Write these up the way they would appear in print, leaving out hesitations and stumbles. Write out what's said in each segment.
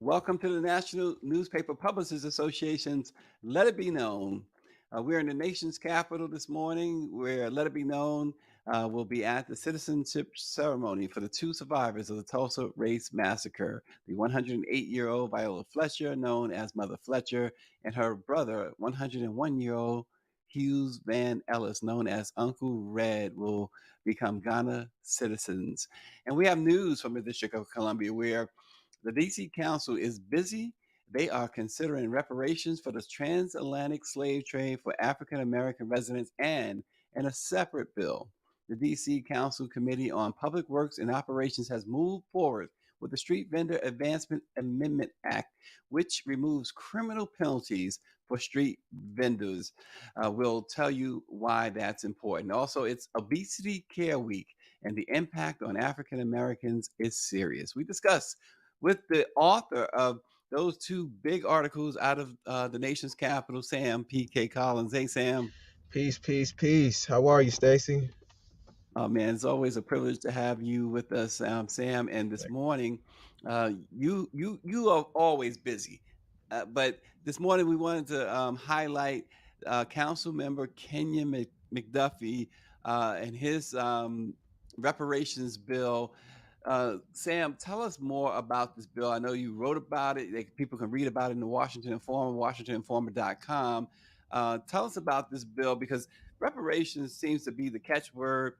Welcome to the National Newspaper Publishers Association's Let It Be Known. We're in the nation's capital this morning, where Let It Be Known will be at the citizenship ceremony for the two survivors of the Tulsa Race Massacre, the 108-year-old Viola Fletcher, known as Mother Fletcher, and her brother, 101-year-old Hughes Van Ellis, known as Uncle Red, will become Ghana citizens. And we have news from the District of Columbia, where the DC Council is busy. They are considering reparations for the transatlantic slave trade for African American residents and in a separate bill. The DC Council Committee on Public Works and Operations has moved forward with the Street Vendor Advancement Amendment Act, which removes criminal penalties for street vendors. We'll tell you why that's important. Also, it's Obesity Care Week, and the impact on African Americans is serious. We discuss with the author of those two big articles out of the nation's capital, Sam P.K. Collins. Hey, Sam. Peace, peace, peace. How are you, Stacy? Oh, man, it's always a privilege to have you with us, Sam. And this morning, you are always busy, but this morning we wanted to highlight Council Member Kenyon McDuffie and his reparations bill. Sam, tell us more about this bill. I know you wrote about it. People can read about it in the Washington Informer, WashingtonInformer.com. Tell us about this bill, because reparations seems to be the catchword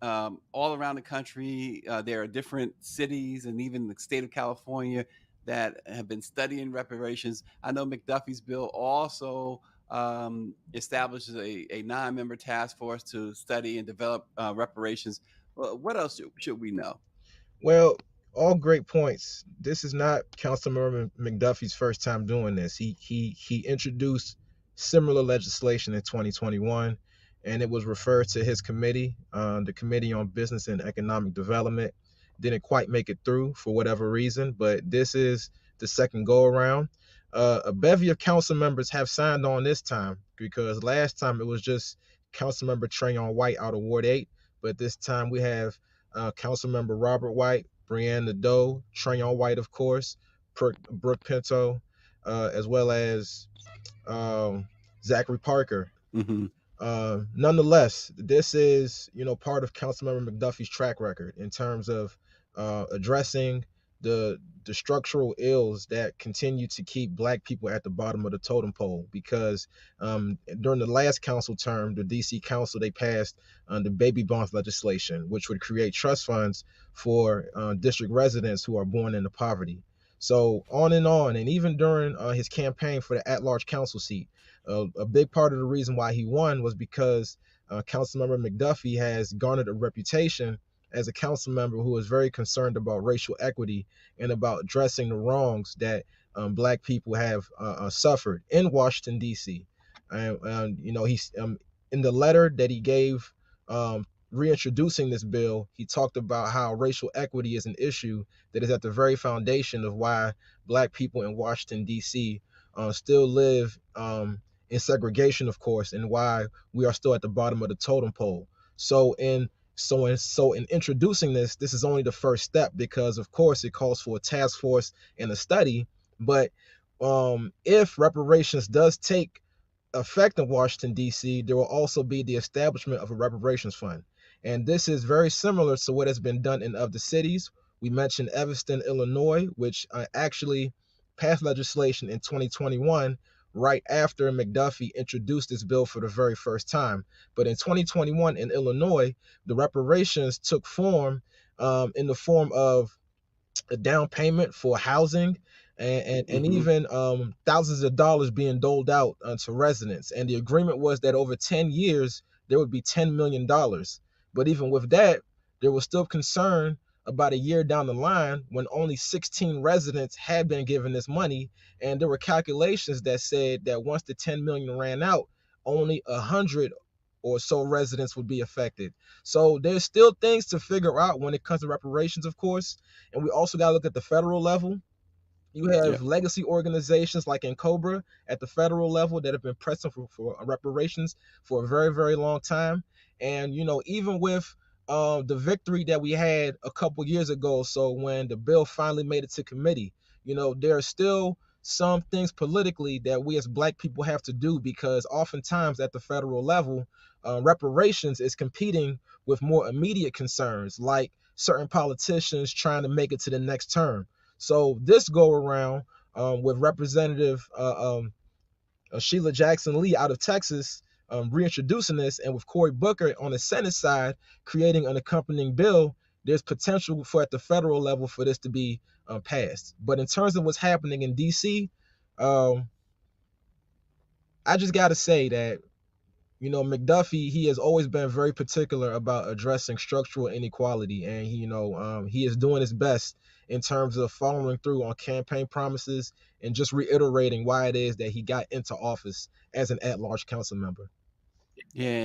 all around the country. There are different cities and even the state of California that have been studying reparations. I know McDuffie's bill also establishes a nine-member task force to study and develop reparations. What else should we know? Well, all great points. This is not Councilmember McDuffie's first time doing this. He introduced similar legislation in 2021, and it was referred to his committee, the Committee on Business and Economic Development. Didn't quite make it through for whatever reason, but this is the second go around. A bevy of council members have signed on this time, because last time it was just Councilmember Trayon White out of Ward 8, but this time we have Councilmember Robert White, Brianne Nadeau, Trayon White, of course, Brooke Pinto, as well as um, Zachary Parker. Hmm. Nonetheless, this is part of Councilmember McDuffie's track record in terms of addressing the structural ills that continue to keep Black people at the bottom of the totem pole. Because during the last council term, the DC Council, they passed the baby bonds legislation, which would create trust funds for district residents who are born into poverty. So on and on, and even during his campaign for the at-large council seat, a big part of the reason why he won was because Councilmember McDuffie has garnered a reputation as a council member who is very concerned about racial equity and about addressing the wrongs that Black people have suffered in Washington, D.C. He's in the letter that he gave reintroducing this bill, he talked about how racial equity is an issue that is at the very foundation of why Black people in Washington, D.C. Still live in segregation, of course, and why we are still at the bottom of the totem pole. So in introducing this is only the first step, because of course it calls for a task force and a study. But if reparations does take effect in Washington, D.C., there will also be the establishment of a reparations fund. And this is very similar to what has been done in other cities. We mentioned Evanston, Illinois, which actually passed legislation in 2021, right after McDuffie introduced this bill for the very first time. But in 2021 in Illinois, the reparations took form in the form of a down payment for housing, and Hmm. even thousands of dollars being doled out to residents. And the agreement was that over 10 years, there would be $10 million. But even with that, there was still concern about a year down the line when only 16 residents had been given this money. And there were calculations that said that once the 10 million ran out, only 100 or so residents would be affected. So there's still things to figure out when it comes to reparations, of course. And we also got to look at the federal level. You Yeah. have legacy organizations like Cobra at the federal level that have been pressing for reparations for a very, very long time. And, even with the victory that we had a couple years ago, so when the bill finally made it to committee, there are still some things politically that we as black people have to do, because oftentimes at the federal level, reparations is competing with more immediate concerns, like certain politicians trying to make it to the next term. So this go around, with Representative Sheila Jackson Lee out of Texas, reintroducing this, and with Cory Booker on the Senate side creating an accompanying bill, there's potential for at the federal level for this to be passed. But in terms of what's happening in D.C., um, I just got to say that McDuffie, he has always been very particular about addressing structural inequality, and he is doing his best in terms of following through on campaign promises and just reiterating why it is that he got into office as an at-large council member. Yeah,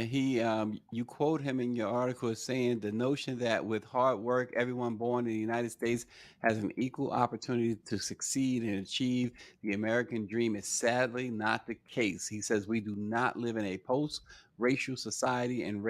you quote him in your article as saying the notion that with hard work, everyone born in the United States has an equal opportunity to succeed and achieve the American dream is sadly not the case. He says we do not live in a post-racial society, and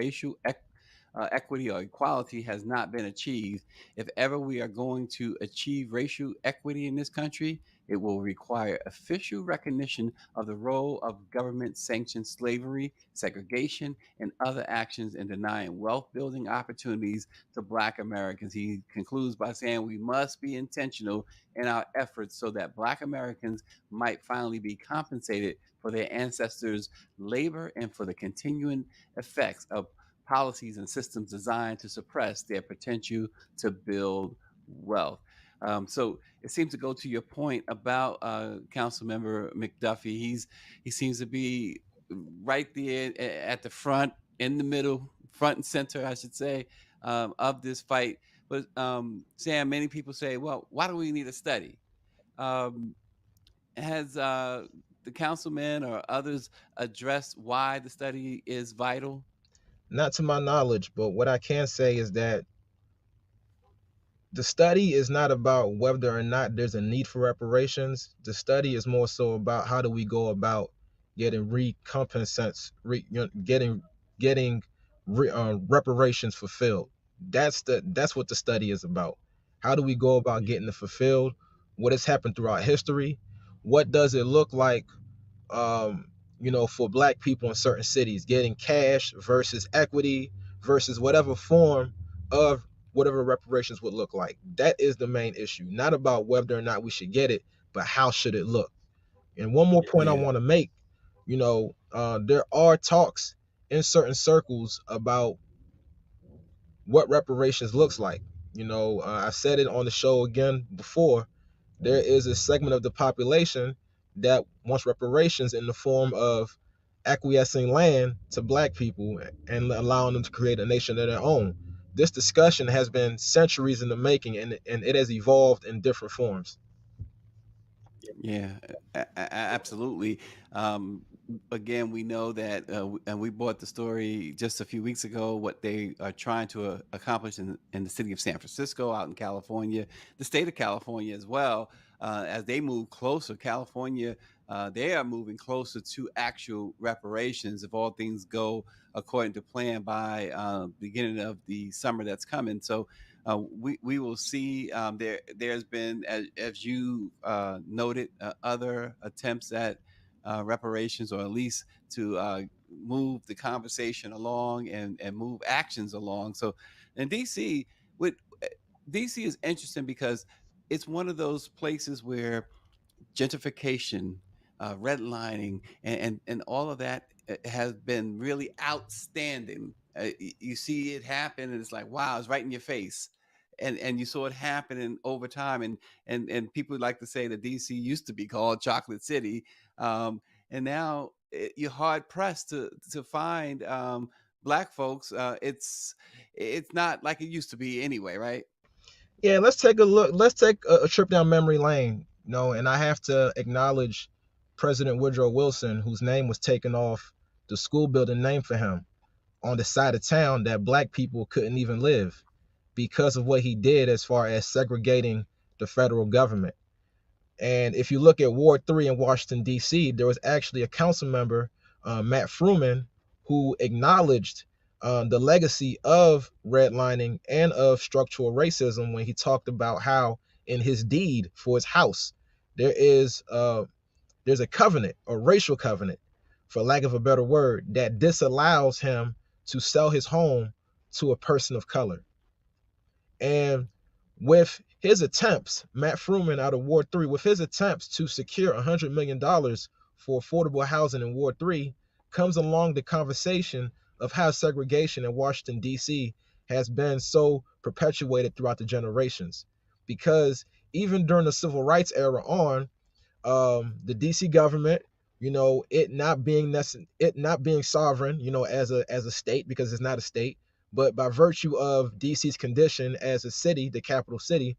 equity or equality has not been achieved. If ever we are going to achieve racial equity in this country, it will require official recognition of the role of government sanctioned slavery, segregation, and other actions in denying wealth building opportunities to Black Americans. He concludes by saying we must be intentional in our efforts so that Black Americans might finally be compensated for their ancestors' labor and for the continuing effects of policies and systems designed to suppress their potential to build wealth. So it seems to go to your point about Councilmember McDuffie. He seems to be right there at the front, in the middle, front and center, I should say, of this fight. But Sam, many people say, "Well, why do we need a study?" Um, has the councilman or others addressed why the study is vital? Not to my knowledge, but what I can say is that the study is not about whether or not there's a need for reparations. The study is more so about how do we go about getting recompensates, getting reparations fulfilled. That's what the study is about. How do we go about getting it fulfilled? What has happened throughout history? What does it look like, for black people in certain cities, getting cash versus equity versus whatever form of whatever reparations would look like. That is the main issue, not about whether or not we should get it, but how should it look. And one more point I Yeah. want to make, there are talks in certain circles about what reparations looks like. I said it on the show again before. There is a segment of the population that wants reparations in the form of acquiescing land to black people and allowing them to create a nation of their own. This discussion has been centuries in the making, and it has evolved in different forms. Yeah, absolutely. Um, Again, we know that, and we brought the story just a few weeks ago, what they are trying to accomplish in the city of San Francisco, out in California, the state of California as well, as they move closer. California, they are moving closer to actual reparations if all things go according to plan by beginning of the summer that's coming. So we will see. There's been, as you noted, other attempts at reparations, or at least to move the conversation along and move actions along. So, in DC, with DC is interesting because it's one of those places where gentrification, redlining, and all of that has been really outstanding. You see it happen, and it's like, wow, it's right in your face. And you saw it happening over time, and people like to say that DC used to be called Chocolate City, and now you're hard pressed to find black folks. It's not like it used to be anyway, right? Yeah, let's take a look. Let's take a trip down memory lane. And I have to acknowledge President Woodrow Wilson, whose name was taken off the school building named for him on the side of town that black people couldn't even live because of what he did as far as segregating the federal government. And if you look at Ward 3 in Washington, D.C., there was actually a council member, Matt Fruman, who acknowledged the legacy of redlining and of structural racism when he talked about how, in his deed for his house, there is there's a covenant, a racial covenant, for lack of a better word, that disallows him to sell his home to a person of color. And with his attempts, Matt Fruman out of Ward 3, with his attempts to secure $100 million for affordable housing in Ward 3, comes along the conversation of how segregation in Washington, D.C. has been so perpetuated throughout the generations. Because even during the civil rights era on, the DC government, it not being sovereign, as a state, because it's not a state, but by virtue of DC's condition as a city, the capital city,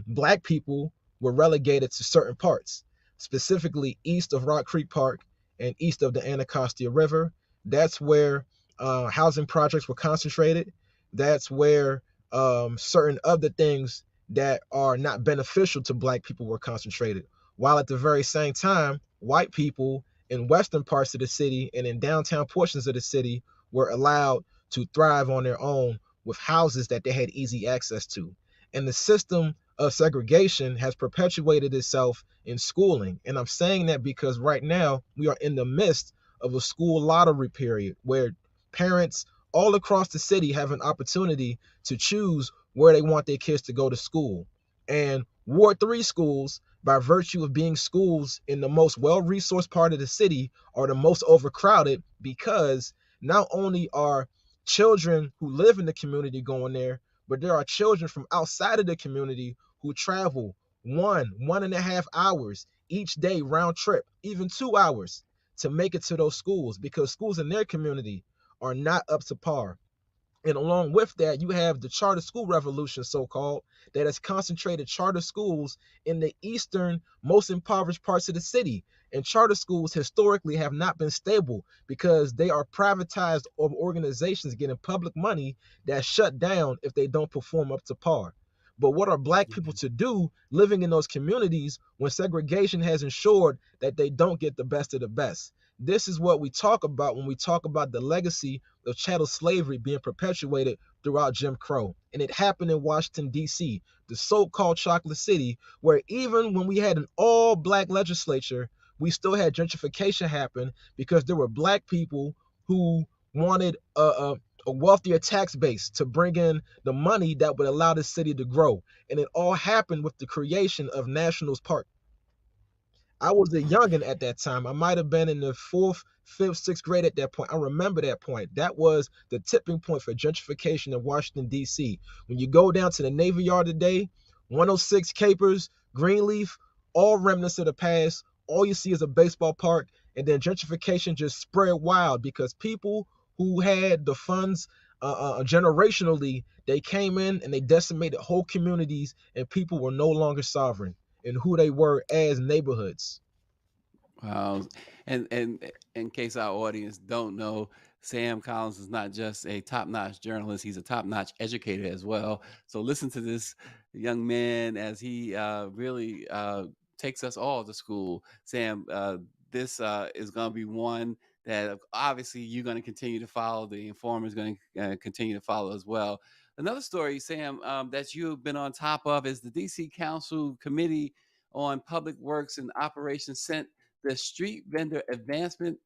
black people were relegated to certain parts, specifically east of Rock Creek Park and east of the Anacostia River. That's where housing projects were concentrated. That's where certain other things that are not beneficial to black people were concentrated, while at the very same time, white people in western parts of the city and in downtown portions of the city were allowed to thrive on their own with houses that they had easy access to. And the system of segregation has perpetuated itself in schooling. And I'm saying that because right now we are in the midst of a school lottery period where parents all across the city have an opportunity to choose where they want their kids to go to school. And Ward 3 schools, by virtue of being schools in the most well-resourced part of the city, are the most overcrowded because not only are children who live in the community going there, but there are children from outside of the community who travel 1.5 hours each day round trip, even 2 hours, to make it to those schools because schools in their community are not up to par. And along with that, you have the charter school revolution, so called, that has concentrated charter schools in the eastern, most impoverished parts of the city. And charter schools historically have not been stable because they are privatized organizations getting public money that shut down if they don't perform up to par. But what are black people to do living in those communities when segregation has ensured that they don't get the best of the best? This is what we talk about when we talk about the legacy of chattel slavery being perpetuated throughout Jim Crow. And it happened in Washington, D.C., the so-called chocolate city, where even when we had an all-black legislature, we still had gentrification happen because there were black people who wanted a wealthier tax base to bring in the money that would allow the city to grow. And it all happened with the creation of Nationals Park. I was a youngin at that time. I might have been in the fourth, fifth, sixth grade at that point. I remember that point. That was the tipping point for gentrification in Washington, D.C. When you go down to the Navy Yard today, 106 Capers, Greenleaf, all remnants of the past. All you see is a baseball park, and then gentrification just spread wild because people who had the funds generationally, they came in and they decimated whole communities, and people were no longer sovereign in who they were as neighborhoods. Wow. And in case our audience don't know, Sam Collins is not just a top-notch journalist, he's a top-notch educator as well. So listen to this young man as he really takes us all to school. Sam, this is going to be one that obviously you're going to continue to follow. The Informer is going to continue to follow as well. Another story, Sam, that you've been on top of is the DC Council Committee on Public Works and Operations sent the Street Vendor Advancement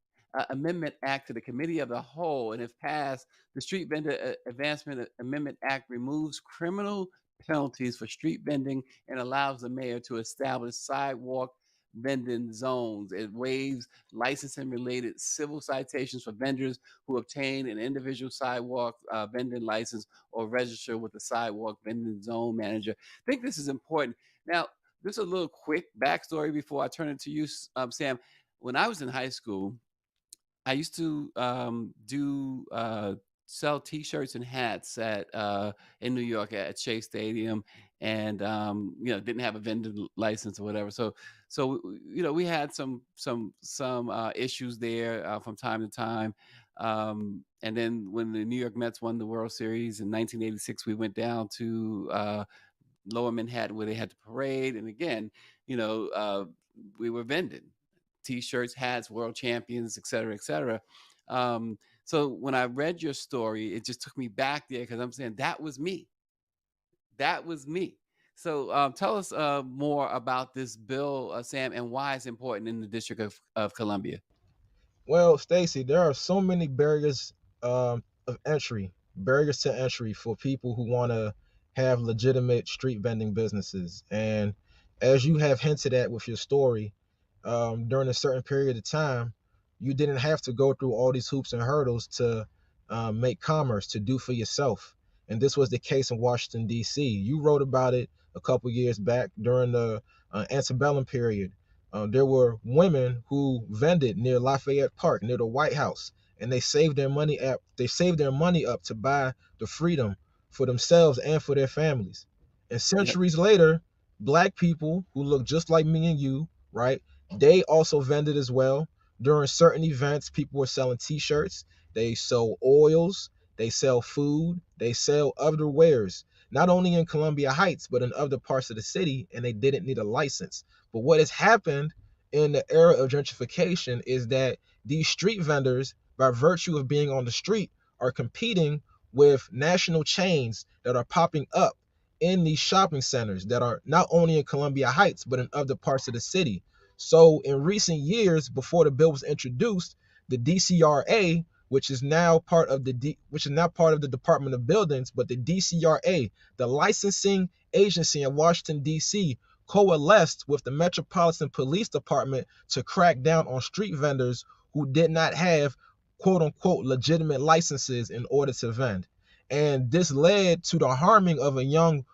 Amendment Act to the Committee of the Whole. And if passed, the Street Vendor Advancement Amendment Act removes criminal penalties for street vending and allows the mayor to establish sidewalk vending zones. It waives licensing related civil citations for vendors who obtain an individual sidewalk vending license or register with the sidewalk vending zone manager. I think this is important. Now, just a little quick backstory before I turn it to you, Sam. When I was in high school, I used to do sell T-shirts and hats at in New York at Chase Stadium, and didn't have a vendor license or whatever. So we had some issues there from time to time. And then when the New York Mets won the World Series in 1986, we went down to Lower Manhattan where they had the parade, and again, we were vending T-shirts, hats, world champions, et cetera, et cetera. So when I read your story, it just took me back there because I'm saying that was me. That was me. So tell us more about this bill, Sam, and why it's important in the District of Columbia. Well, Stacy, there are so many barriers of entry, barriers to entry for people who want to have legitimate street vending businesses. And as you have hinted at with your story, during a certain period of time, you didn't have to go through all these hoops and hurdles to make commerce, to do for yourself. And this was the case in Washington, D.C. You wrote about it a couple years back during the antebellum period. There were women who vended near Lafayette Park, near the White House, and they saved their money up to buy the freedom for themselves and for their families. And Yep. centuries later, black people who look just like me and you, right? They also vended as well. During certain events, people were selling T-shirts. They sell oils. They sell food. They sell other wares, not only in Columbia Heights but in other parts of the city, and they didn't need a license. But what has happened in the era of gentrification is that these street vendors, by virtue of being on the street, are competing with national chains that are popping up in these shopping centers that are not only in Columbia Heights but in other parts of the city. So in recent years, before the bill was introduced, the DCRA, which is now part of the Department of Buildings, but the DCRA, the licensing agency in Washington D.C., coalesced with the Metropolitan Police Department to crack down on street vendors who did not have quote unquote legitimate licenses in order to vend. And this led to the harming of a young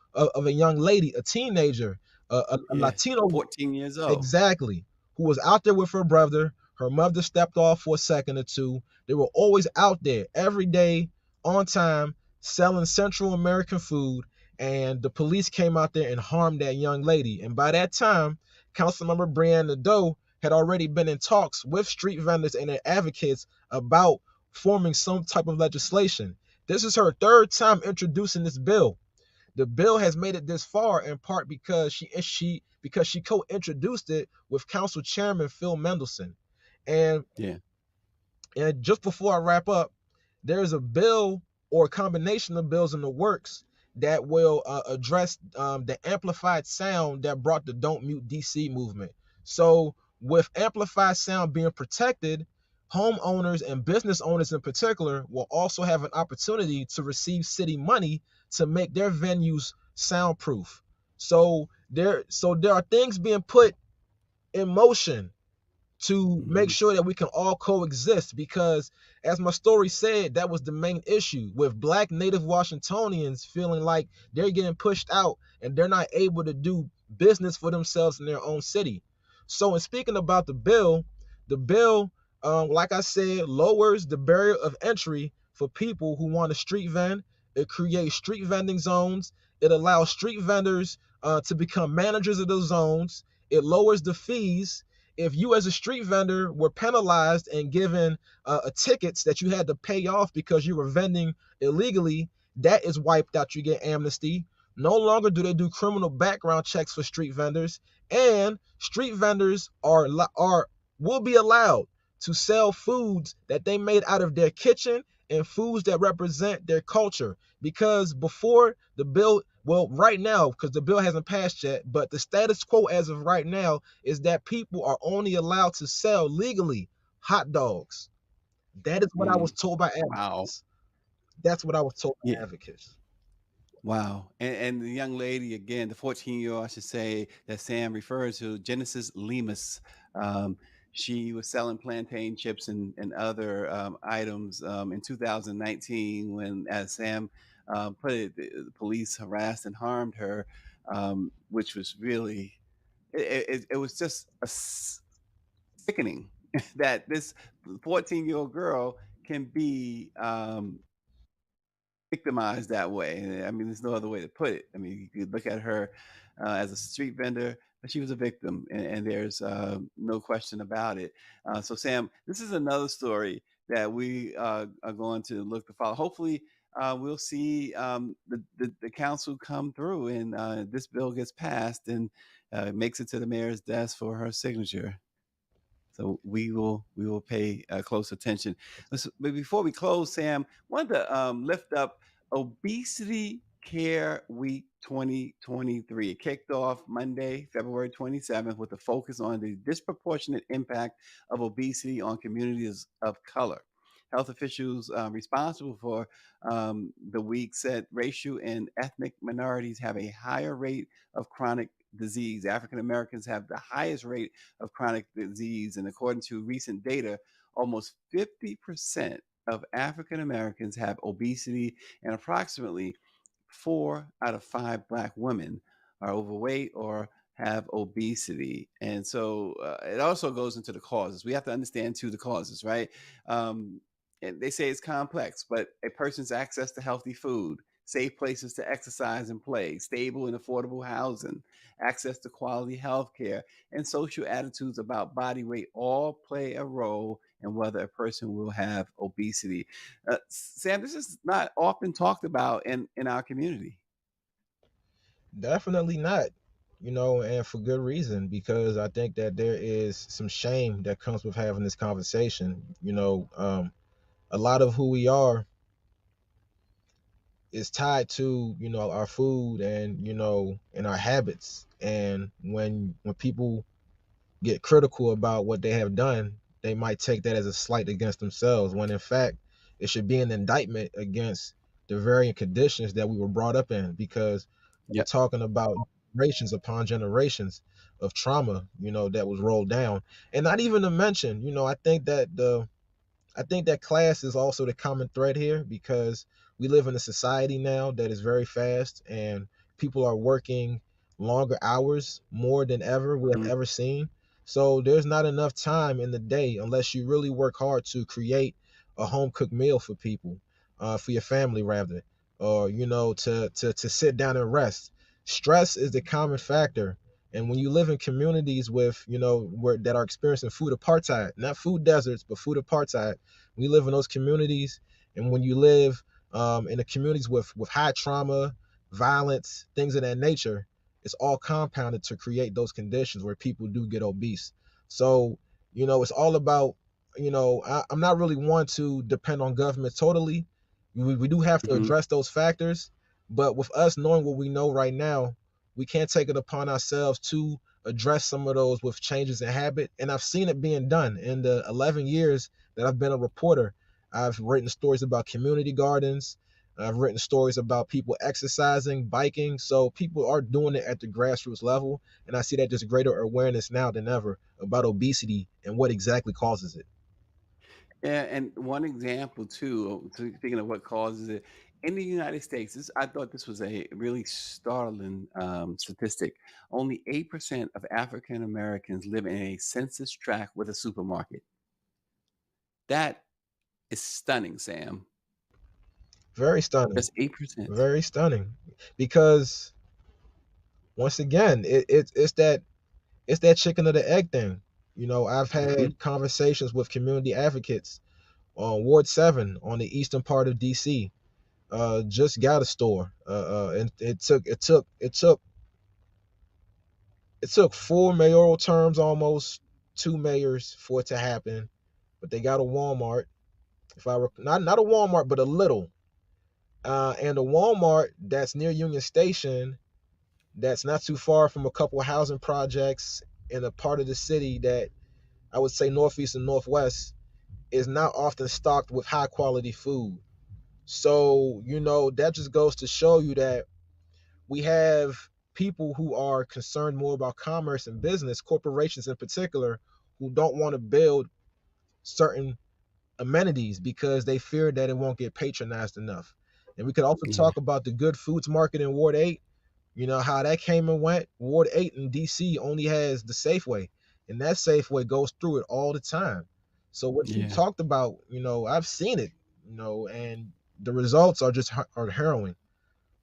lady, a teenager, a Yeah. Latino. 14 years old. Exactly. Who was out there with her brother. Her mother stepped off for a second or two. They were always out there every day on time selling Central American food. And the police came out there and harmed that young lady. And by that time, Councilmember Brianna Doe had already been in talks with street vendors and their advocates about forming some type of legislation. This is her third time introducing this bill. The bill has made it this far in part because she co-introduced it with Council Chairman Phil Mendelson. And Yeah. and just before I wrap up, there's a bill or a combination of bills in the works that will address the amplified sound that brought the Don't Mute DC movement. So, with amplified sound being protected, homeowners and business owners in particular will also have an opportunity to receive city money to make their venues soundproof. So there are things being put in motion to make Hmm. sure that we can all coexist, because as my story said, that was the main issue with black native Washingtonians feeling like they're getting pushed out and they're not able to do business for themselves in their own city. So in speaking about the bill, like I said, lowers the barrier of entry for people who want to street vend. It creates street vending zones. It allows street vendors to become managers of those zones. It lowers the fees. If you as a street vendor were penalized and given tickets that you had to pay off because you were vending illegally, that is wiped out. You get amnesty. No longer do they do criminal background checks for street vendors, and street vendors are will be allowed to sell foods that they made out of their kitchen and foods that represent their culture. Because before the bill, well, right now, because the bill hasn't passed yet, but the status quo as of right now is that people are only allowed to sell legally hot dogs. That is what I was Mm. told by Wow. advocates. That's what I was told by Yeah. advocates. Wow. And the young lady, again, the 14-year-old, I should say, that Sam referred to, Genesis Lemus, um, she was selling plantain chips and other items in 2019 when, as Sam put it, the police harassed and harmed her, which was really, it was just sickening that this 14-year-old girl can be victimized that way. And I mean, there's no other way to put it. I mean, you could look at her as a street vendor, but she was a victim, and there's no question about it. So, Sam, this is another story that we are going to look to follow. Hopefully, we'll see the council come through and this bill gets passed and makes it to the mayor's desk for her signature. So we will pay close attention. But before we close, Sam, wanted to lift up Obesity Care Week 2023. It kicked off Monday, February 27th, with a focus on the disproportionate impact of obesity on communities of color. Health officials responsible for the week said racial and ethnic minorities have a higher rate of chronic disease. African Americans have the highest rate of chronic disease. And according to recent data, almost 50% of African Americans have obesity, and approximately 4 out of 5 Black women are overweight or have obesity. And so it also goes into the causes. We have to understand too the causes, right? And they say it's complex, but a person's access to healthy food, safe places to exercise and play, stable and affordable housing, access to quality health care, and social attitudes about body weight all play a role in whether a person will have obesity. Sam, this is not often talked about in our community. Definitely not, and for good reason, because I think that there is some shame that comes with having this conversation. A lot of who we are is tied to, our food and, and our habits. And when people get critical about what they have done, they might take that as a slight against themselves, when in fact it should be an indictment against the varying conditions that we were brought up in, because we're Yep. talking about generations upon generations of trauma, that was rolled down. And not even to mention, I think that class is also the common thread here, because we live in a society now that is very fast, and people are working longer hours more than ever we have Mm, ever seen. So there's not enough time in the day unless you really work hard to create a home cooked meal for people, for your family rather, or to sit down and rest. Stress is the common factor. And when you live in communities with, where that are experiencing food apartheid, not food deserts, but food apartheid, we live in those communities. And when you live in the communities with high trauma, violence, things of that nature, it's all compounded to create those conditions where people do get obese. So, it's all about, I'm not really one to depend on government totally. We do have to mhm. address those factors, but with us knowing what we know right now, we can't take it upon ourselves to address some of those with changes in habit. And I've seen it being done in the 11 years that I've been a reporter. I've written stories about community gardens. I've written stories about people exercising, biking. So people are doing it at the grassroots level. And I see that there's greater awareness now than ever about obesity and what exactly causes it. Yeah, and one example too, speaking of what causes it, in the United States, I thought this was a really startling statistic. Only 8% of African Americans live in a census tract with a supermarket. That is stunning, Sam. Very stunning. Just 8%. Very stunning. Because once again, it's that chicken or the egg thing. I've Hmm. had conversations with community advocates on Ward 7 on the eastern part of DC. Just got a store. And it took 4 mayoral terms, almost 2 mayors for it to happen. But they got a Walmart. If I not a Walmart, but a little. And a Walmart that's near Union Station, that's not too far from a couple of housing projects in a part of the city that I would say northeast and northwest, is not often stocked with high quality food. So, that just goes to show you that we have people who are concerned more about commerce and business, corporations in particular, who don't want to build certain amenities because they fear that it won't get patronized enough. And we could also Yeah, talk about the Good Foods Market in Ward 8, how that came and went. Ward 8 in DC only has the Safeway, and that Safeway goes through it all the time. So what you yeah. talked about, I've seen it, and the results are just are harrowing.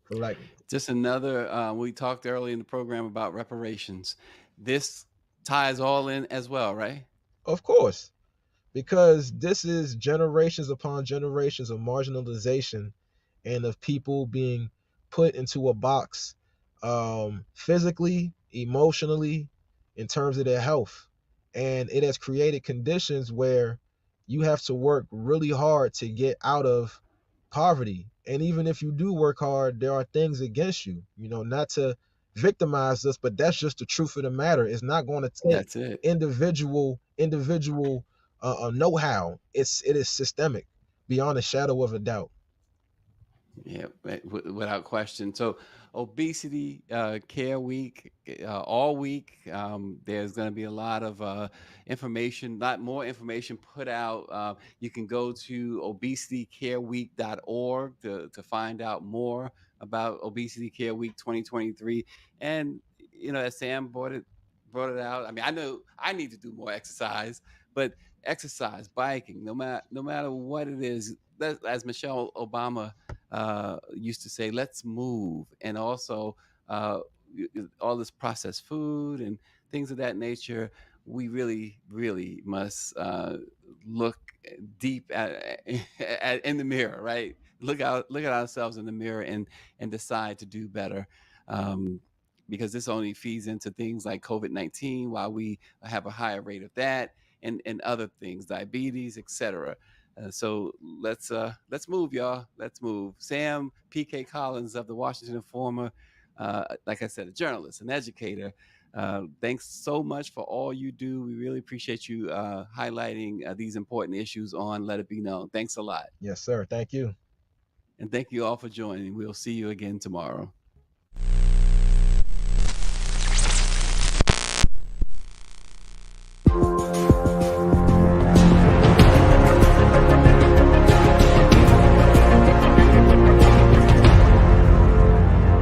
For like, Just another, we talked earlier in the program about reparations. This ties all in as well, right? of course, because this is generations upon generations of marginalization and of people being put into a box, physically, emotionally, in terms of their health. And it has created conditions where you have to work really hard to get out of poverty. And even if you do work hard, there are things against you. Not to victimize us, but that's just the truth of the matter. It's not going to take That's it. individual know-how. It is systemic beyond a shadow of a doubt. Yeah, without question. So, Obesity Care Week, all week, there's going to be a lot of information, lot more information put out. You can go to obesitycareweek.org to find out more about Obesity Care Week 2023. And, as Sam brought it out. I mean, I know I need to do more exercise, but exercise, biking, no matter what it is, as Michelle Obama used to say, let's move. And also, uh, all this processed food and things of that nature, we really, really must look deep in the mirror, right? Look at ourselves in the mirror and decide to do better. Um, because this only feeds into things like COVID-19, while we have a higher rate of that, and other things, diabetes, etc. So let's move, y'all. Let's move. Sam P.K. Collins of the Washington Informer, like I said, a journalist, an educator. Thanks so much for all you do. We really appreciate you highlighting these important issues on Let It Be Known. Thanks a lot. Yes, sir. Thank you. And thank you all for joining. We'll see you again tomorrow.